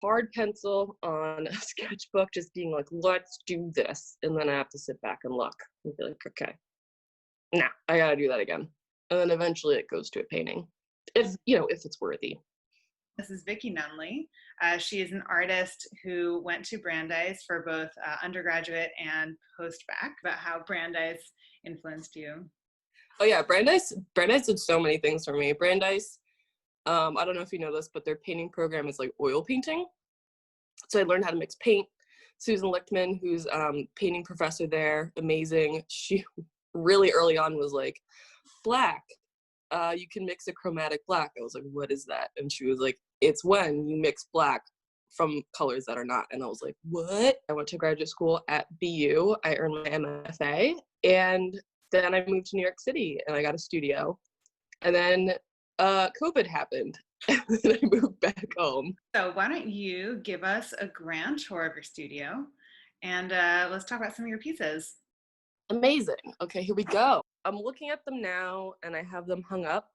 hard pencil on a sketchbook, just being like, let's do this. And then I have to sit back and look and be like, okay, nah, I gotta do that again. And then eventually it goes to a painting, if it's worthy. This is Vicki Nunley. She is an artist who went to Brandeis for both undergraduate and post-bac. About how Brandeis influenced you. Oh yeah, Brandeis did so many things for me. Brandeis, I don't know if you know this, but their painting program is like oil painting. So I learned how to mix paint. Susan Lichtman, who's painting professor there, amazing. She really early on was like, black, you can mix a chromatic black. I was like, what is that? And she was like, it's when you mix black from colors that are not. And I was like, what? I went to graduate school at BU. I earned my MFA. And then I moved to New York City and I got a studio. And then COVID happened. And then I moved back home. So why don't you give us a grand tour of your studio and let's talk about some of your pieces. Amazing. Okay, here we go. I'm looking at them now and I have them hung up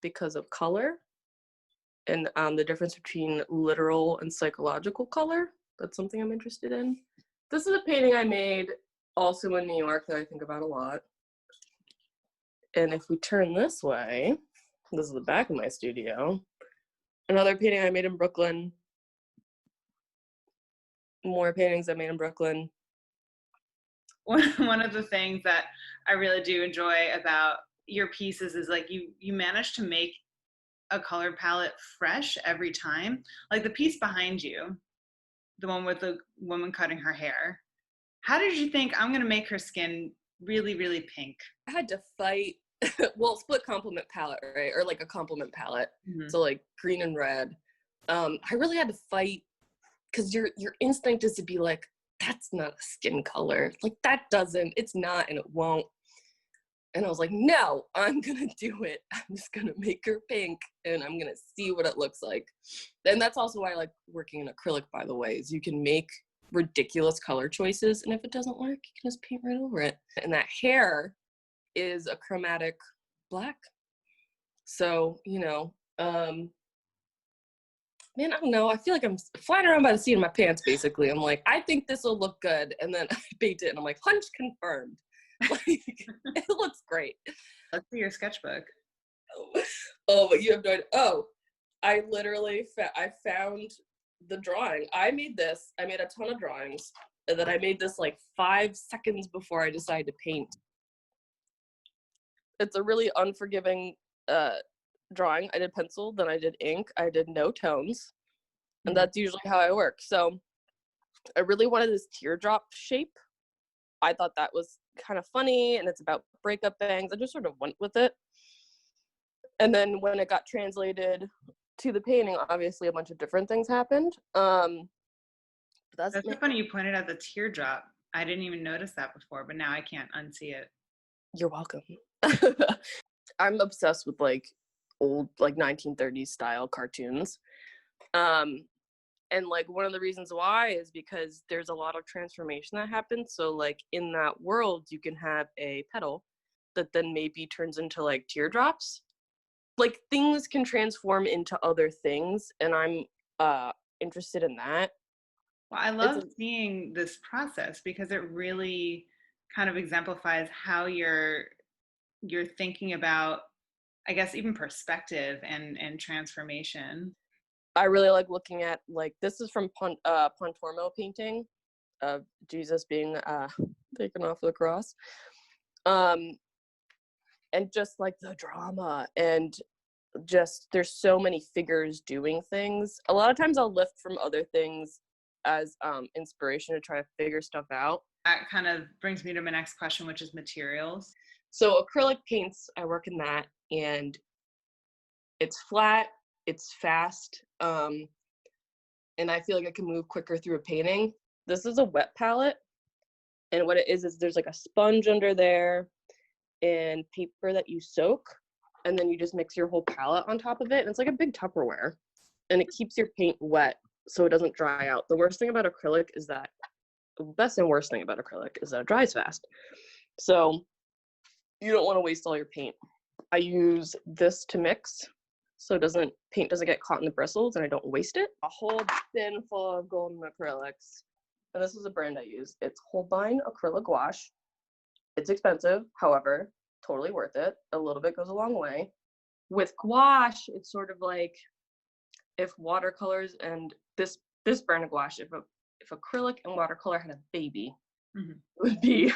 because of color and the difference between literal and psychological color. That's something I'm interested in. This is a painting I made also in New York that I think about a lot. And if we turn this way, this is the back of my studio. Another painting I made in Brooklyn. More paintings I made in Brooklyn. One of the things that I really do enjoy about your pieces is like you manage to make a color palette fresh every time. Like the piece behind you, the one with the woman cutting her hair. How did you think, I'm going to make her skin really, really pink? I had to fight. Well, split complement palette, right? Or like a complement palette. Mm-hmm. So like green and red. I really had to fight because your instinct is to be like, that's not a skin color. Like it's not, and it won't. And I was like, no, I'm gonna do it. I'm just gonna make her pink and I'm gonna see what it looks like. And that's also why I like working in acrylic, by the way, is you can make ridiculous color choices. And if it doesn't work, you can just paint right over it. And that hair is a chromatic black. So, man, I don't know. I feel like I'm flying around by the seat of my pants, basically. I'm like, I think this will look good. And then I paint it and I'm like, hunch confirmed. Like, it looks great. Let's see your sketchbook. Oh, but you have no idea. Oh, I literally I found the drawing. I made a ton of drawings. And then I made this like 5 seconds before I decided to paint. It's a really unforgiving drawing. I did pencil, then I did ink, I did no tones, and that's usually how I work. So I really wanted this teardrop shape. I thought that was kind of funny, and it's about breakup bangs. I just sort of went with it. And then when it got translated to the painting, obviously a bunch of different things happened. That's so funny you pointed out the teardrop. I didn't even notice that before, but now I can't unsee it. You're welcome. I'm obsessed with like old like 1930s style cartoons. And like one of the reasons why is because there's a lot of transformation that happens. So like in that world, you can have a petal that then maybe turns into like teardrops. Like things can transform into other things, and I'm interested in that. Well, I love seeing this process because it really kind of exemplifies how you're thinking about, I guess, even perspective and transformation. I really like looking at, like, this is from Pontormo painting of Jesus being taken off the cross. And just like the drama, and just there's so many figures doing things. A lot of times I'll lift from other things as inspiration to try to figure stuff out. That kind of brings me to my next question, which is materials. So acrylic paints, I work in that, and it's flat, it's fast, and I feel like I can move quicker through a painting. This is a wet palette, and what it is there's like a sponge under there and paper that you soak, and then you just mix your whole palette on top of it, and it's like a big Tupperware, and it keeps your paint wet so it doesn't dry out. The worst thing about acrylic is that, the best and worst thing about acrylic is that it dries fast. So you don't want to waste all your paint. I use this to mix. so paint doesn't get caught in the bristles and I don't waste it. A whole bin full of golden acrylics. And this is a brand I use. It's Holbein acrylic gouache. It's expensive, however, totally worth it. A little bit goes a long way. With gouache, it's sort of like if watercolors and this brand of gouache, if acrylic and watercolor had a baby, it would be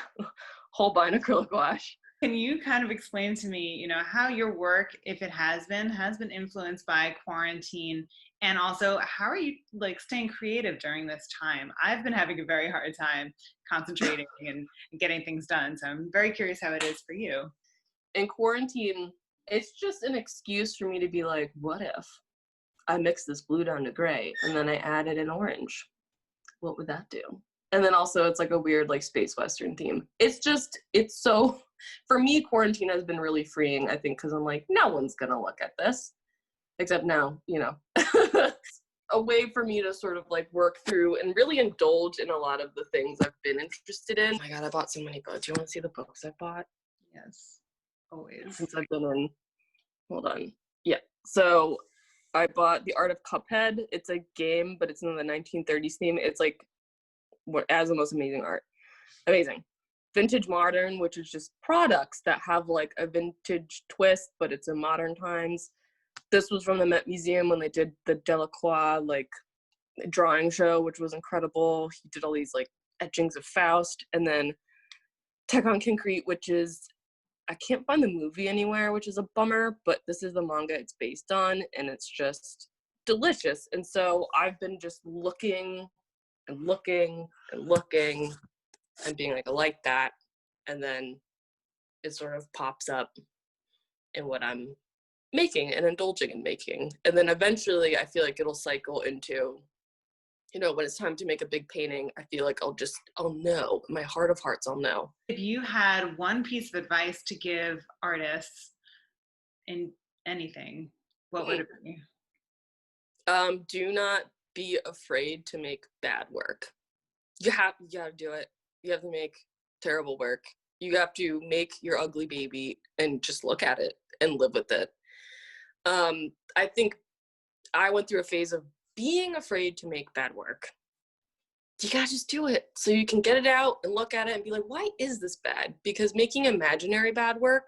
Holbein acrylic gouache. Can you kind of explain to me, how your work, if it has been influenced by quarantine, and also how are you like staying creative during this time? I've been having a very hard time concentrating and getting things done, so I'm very curious how it is for you. In quarantine, it's just an excuse for me to be like, what if I mix this blue down to gray and then I added an orange? What would that do? And then also it's like a weird like space western theme. It's so, for me, quarantine has been really freeing, I think, because I'm like, no one's gonna look at this except now, a way for me to sort of like work through and really indulge in a lot of the things I've been interested in. Oh my God, I bought so many books. Do you want to see the books I bought? Yes, always. Since I've been in, hold on. Yeah, so I bought The Art of Cuphead. It's a game, but it's in the 1930s theme. It's like what has the most amazing art. Amazing. Vintage Modern, which is just products that have like a vintage twist, but it's in modern times. This was from the Met Museum when they did the Delacroix like drawing show, which was incredible. He did all these like etchings of Faust. And then Tech on Concrete, which is, I can't find the movie anywhere, which is a bummer, but this is the manga it's based on, and it's just delicious. And so I've been just looking and looking and looking and being like, I like that. And then it sort of pops up in what I'm making and indulging in making. And then eventually I feel like it'll cycle into, when it's time to make a big painting, I feel like I'll know, in my heart of hearts, I'll know. If you had one piece of advice to give artists in anything, what would it be? Do not be afraid to make bad work. You gotta do it. You have to make terrible work. You have to make your ugly baby and just look at it and live with it. I think I went through a phase of being afraid to make bad work. You gotta just do it so you can get it out and look at it and be like, why is this bad? Because making imaginary bad work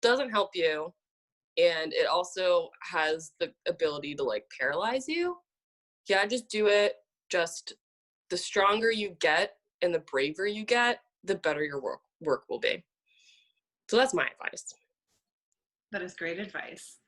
doesn't help you. And it also has the ability to like paralyze you. Yeah, just do it. Just the stronger you get and the braver you get, the better your work will be. So that's my advice. That is great advice.